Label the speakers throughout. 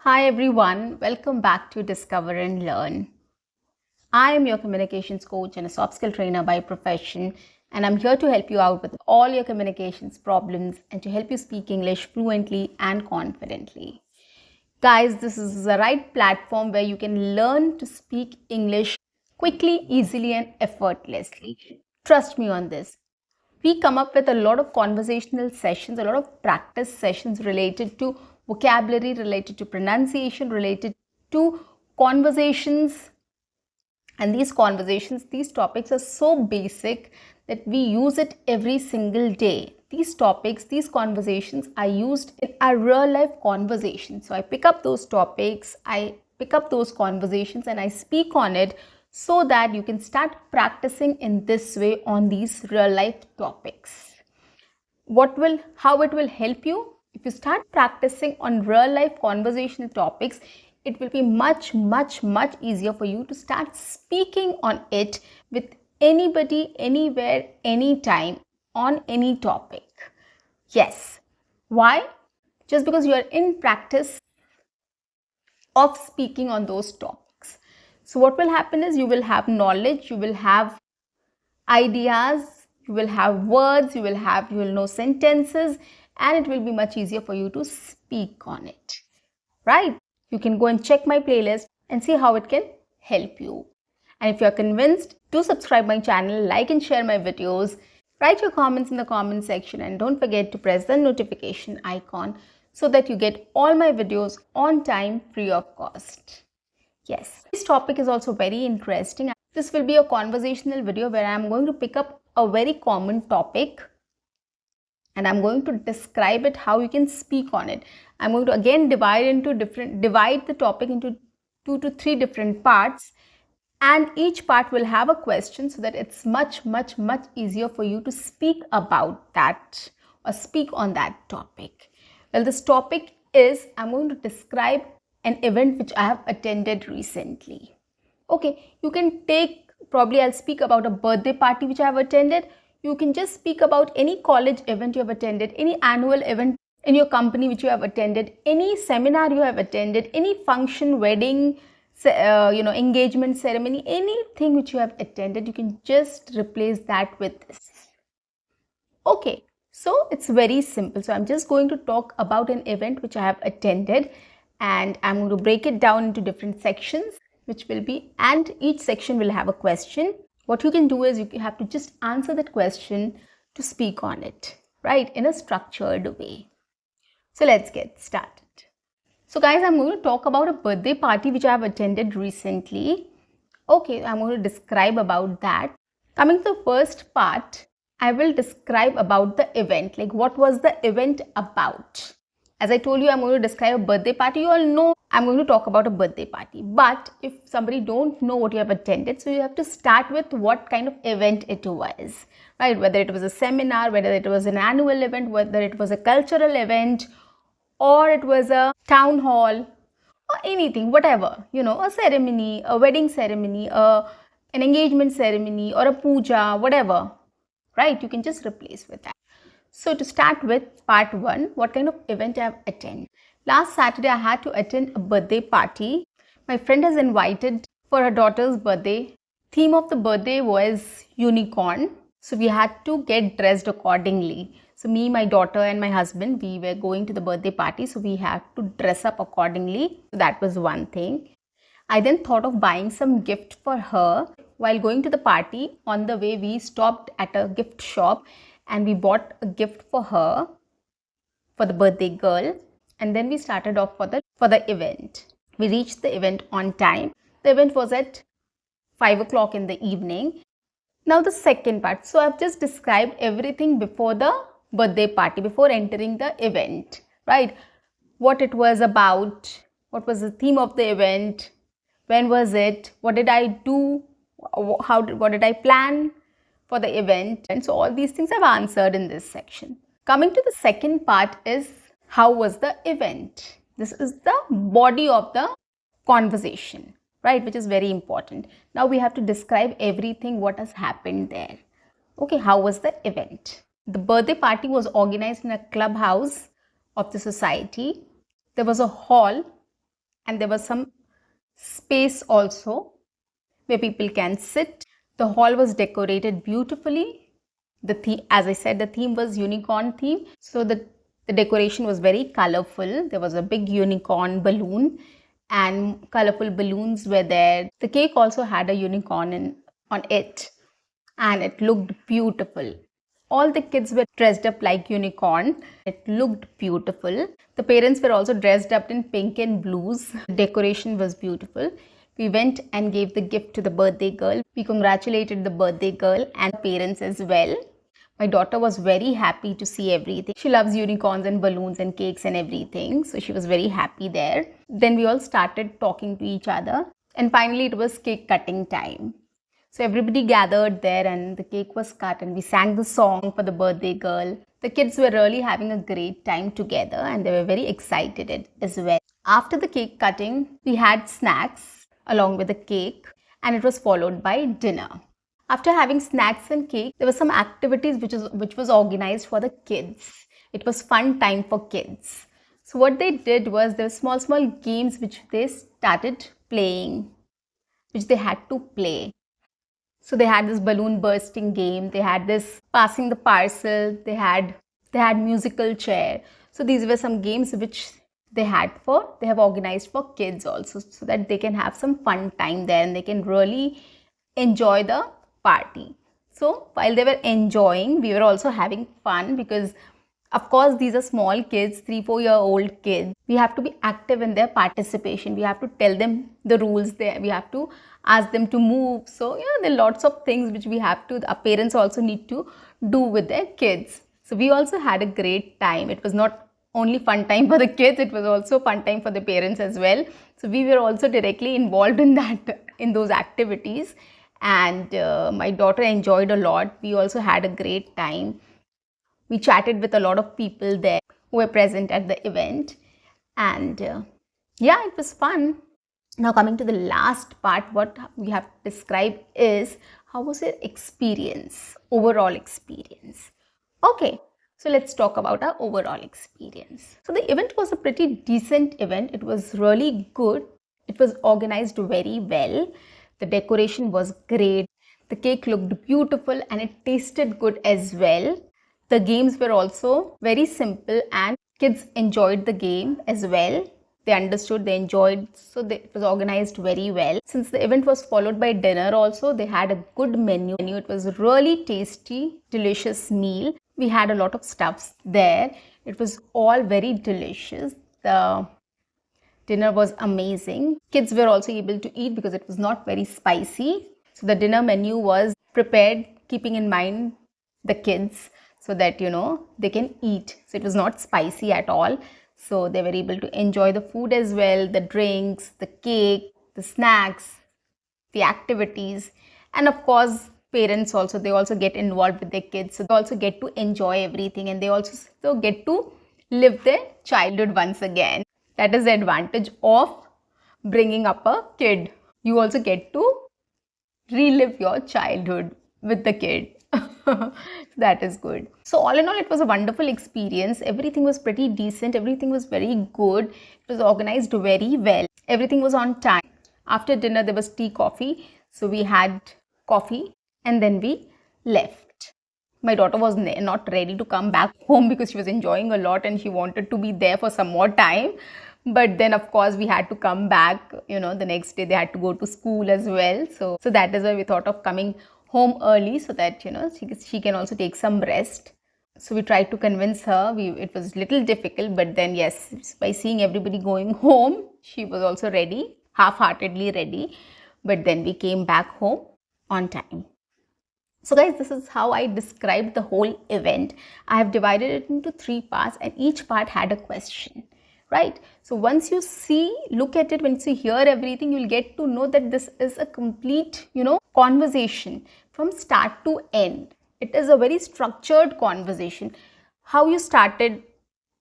Speaker 1: Hi everyone, welcome back to Discover and Learn. I am your communications coach and a soft skill trainer by profession, and I'm here to help you out with all your communications problems and to help you speak English fluently and confidently. Guys, this is the right platform where you can learn to speak English quickly, easily, and effortlessly. Trust me on this. We come up with a lot of conversational sessions, a lot of practice sessions related to vocabulary, related to pronunciation, related to conversations. And these conversations, these topics are so basic that we use it every single day. These topics, these conversations are used in our real life conversations. So I pick up those topics, I pick up those conversations, and I speak on it so that you can start practicing in this way on these real life topics. How it will help you? If you start practicing on real life conversational topics, it will be much easier for you to start speaking on it with anybody, anywhere, anytime, on any topic. Yes. Why? Just because you are in practice of speaking on those topics. So what will happen is you will have knowledge, you will have ideas, you will have words, you will know sentences, and it will be much easier for you to speak on it. Right? You can go and check my playlist and see how it can help you. And if you're convinced, do subscribe my channel, like and share my videos. Write your comments in the comment section and don't forget to press the notification icon so that you get all my videos on time free of cost. Yes, this topic is also very interesting. This will be a conversational video where I am going to pick up a very common topic and I'm going to describe it, how you can speak on it. I'm going to again divide the topic into 2 to 3 different parts, and each part will have a question so that it's much easier for you to speak about that or speak on that topic. Well, this topic is, I'm going to describe an event which I have attended recently. Okay, you can take, probably I'll speak about a birthday party which I have attended. You can just speak about any college event you have attended, any annual event in your company which you have attended, any seminar you have attended, any function, wedding, engagement ceremony, anything which you have attended, you can just replace that with this. Okay, so it's very simple. So I'm just going to talk about an event which I have attended, and I'm going to break it down into different sections, which will be, and each section will have a question. What you can do is you have to just answer that question to speak on it, right, in a structured way. So let's get started. So guys, I'm going to talk about a birthday party which I have attended recently. Okay, I'm going to describe about that. Coming to the first part, I will describe about the event, like what was the event about. As I told you, I'm going to describe a birthday party. You all know I'm going to talk about a birthday party. But if somebody don't know what you have attended, so you have to start with what kind of event it was, right? Whether it was a seminar, whether it was an annual event, whether it was a cultural event, or it was a town hall, or anything, whatever, a ceremony, a wedding ceremony, an engagement ceremony, or a puja, whatever, right? You can just replace with that. So to start with part 1, what kind of event I have attended. Last Saturday, I had to attend a birthday party. My friend has invited for her daughter's birthday. Theme of the birthday was unicorn. So we had to get dressed accordingly. So me, my daughter and my husband, we were going to the birthday party. So we had to dress up accordingly. So that was one thing. I then thought of buying some gift for her. While going to the party, on the way we stopped at a gift shop and we bought a gift for her, for the birthday girl, and then we started off for the event. We reached the event on time. The event was at 5 o'clock in the evening. Now the second part. So I've just described everything before the birthday party, before entering the event, right? What it was about, what was the theme of the event, when was it, what did I do, what did I plan for the event, and so all these things I've answered in this section. Coming to the second part is, how was the event? This is the body of the conversation, right, which is very important. Now we have to describe everything what has happened there. Okay, how was the event? The birthday party was organized in a clubhouse of the society. There was a hall and there was some space also where people can sit. The hall was decorated beautifully. The theme, as I said, the theme was unicorn theme. So the decoration was very colorful. There was a big unicorn balloon and colorful balloons were there. The cake also had a unicorn on it and it looked beautiful. All the kids were dressed up like unicorn. It looked beautiful. The parents were also dressed up in pink and blues. The decoration was beautiful. We went and gave the gift to the birthday girl. We congratulated the birthday girl and parents as well. My daughter was very happy to see everything. She loves unicorns and balloons and cakes and everything. So she was very happy there. Then we all started talking to each other. And finally it was cake cutting time. So everybody gathered there and the cake was cut and we sang the song for the birthday girl. The kids were really having a great time together and they were very excited as well. After the cake cutting, we had snacks along with the cake and it was followed by dinner. After having snacks and cake, there were some activities which was organized for the kids. It was fun time for kids. So what they did was there were small games which they started playing, which they had to play. So they had this balloon bursting game, they had this passing the parcel, they had musical chair. So these were some games which they have organized for kids also, so that they can have some fun time there and they can really enjoy the party. So while they were enjoying, we were also having fun because of course these are small kids, 3-4-year-old kids. We have to be active in their participation. We have to tell them the rules there. We have to ask them to move. So there are lots of things which our parents also need to do with their kids. So we also had a great time. It was not only fun time for the kids, it was also fun time for the parents as well. So we were also directly involved in those activities, and my daughter enjoyed a lot. We also had a great time. We chatted with a lot of people there who were present at the event, and it was fun. Now coming to the last part, what we have to describe is how was your experience, overall experience. Okay, so let's talk about our overall experience. So the event was a pretty decent event. It was really good. It was organized very well. The decoration was great. The cake looked beautiful and it tasted good as well. The games were also very simple and kids enjoyed the game as well. They understood, they enjoyed, so it was organized very well. Since the event was followed by dinner also, they had a good menu. It was really tasty, delicious meal. We had a lot of stuffs there. It was all very delicious. The dinner was amazing. Kids were also able to eat because it was not very spicy. So the dinner menu was prepared keeping in mind the kids so that they can eat. So it was not spicy at all. So they were able to enjoy the food as well, the drinks, the cake, the snacks, the activities, and of course parents also, they also get involved with their kids, so they also get to enjoy everything and they also get to live their childhood once again. That is the advantage of bringing up a kid. You also get to relive your childhood with the kid. That is good. So all in all, it was a wonderful experience. Everything was pretty decent. Everything was very good. It was organized very well. Everything was on time. After dinner, there was tea, coffee. So we had coffee and then we left. My daughter was not ready to come back home because she was enjoying a lot and she wanted to be there for some more time. But then of course we had to come back, the next day they had to go to school as well. So that is why we thought of coming home early so that, she can also take some rest. So we tried to convince her. It was a little difficult, but then yes, by seeing everybody going home, she was also ready, half-heartedly ready. But then we came back home on time. So guys, this is how I described the whole event. I have divided it into 3 parts and each part had a question. Right? So once you look at it, once you hear everything, you'll get to know that this is a complete, conversation from start to end. It is a very structured conversation. How you started,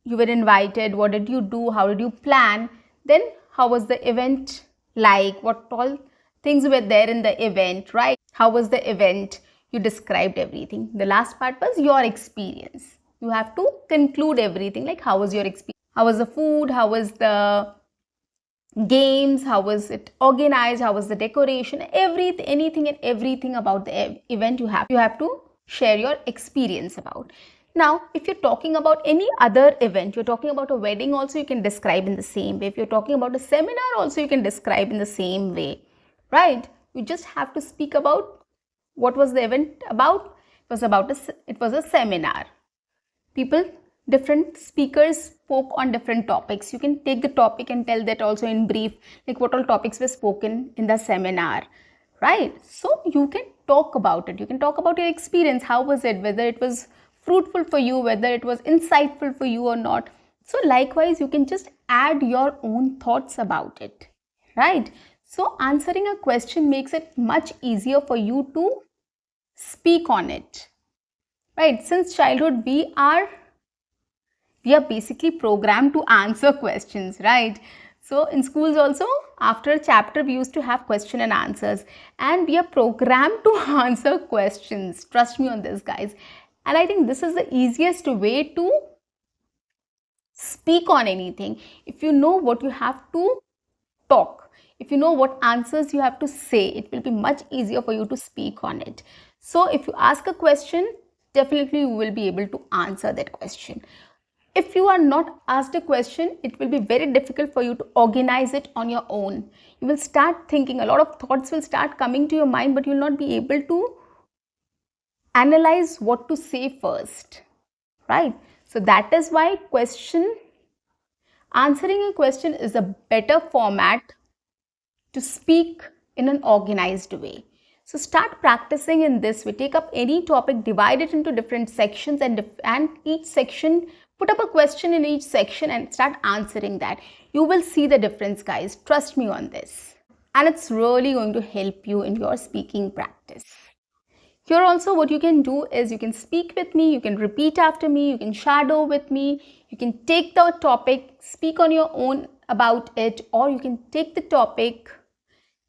Speaker 1: you were invited, what did you do, how did you plan, then how was the event like, what all things were there in the event, right? How was the event? You described everything. The last part was your experience. You have to conclude everything, like how was your experience? How was the food? How was the games, how was it organized, how was the decoration, anything and everything about the event you have to share your experience about. Now, if you're talking about any other event, you're talking about a wedding also, you can describe in the same way. If you're talking about a seminar also, you can describe in the same way, right? You just have to speak about what was the event about. It was a seminar. People, different speakers spoke on different topics. You can take the topic and tell that also in brief, like what all topics were spoken in the seminar, right? So you can talk about it. You can talk about your experience. How was it? Whether it was fruitful for you, whether it was insightful for you or not. So likewise, you can just add your own thoughts about it, right? So answering a question makes it much easier for you to speak on it, right? Since childhood, we are basically programmed to answer questions, right? So in schools also, after a chapter, we used to have question and answers, and we are programmed to answer questions. Trust me on this, guys. And I think this is the easiest way to speak on anything. If you know what you have to talk, if you know what answers you have to say, it will be much easier for you to speak on it. So if you ask a question, definitely you will be able to answer that question. If you are not asked a question, it will be very difficult for you to organize it on your own. You will start thinking, a lot of thoughts will start coming to your mind, but you will not be able to analyze what to say first, right? So that is why answering a question is a better format to speak in an organized way. So start practicing in this way. Take up any topic, divide it into different sections, and each section, put up a question in each section and start answering that. You will see the difference, guys. Trust me on this. And it's really going to help you in your speaking practice. Here also, what you can do is you can speak with me, you can repeat after me, you can shadow with me, you can take the topic, speak on your own about it, or you can take the topic,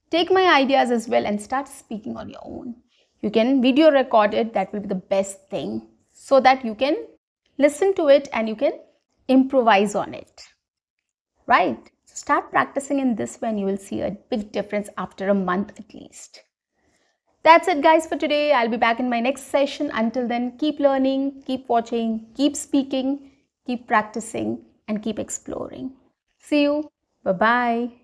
Speaker 1: take my ideas as well and start speaking on your own. You can video record it, that will be the best thing, so that you can listen to it and you can improvise on it, right? So start practicing in this way and you will see a big difference after a month at least. That's it, guys, for today. I'll be back in my next session. Until then, keep learning, keep watching, keep speaking, keep practicing, and keep exploring. See you. Bye-bye.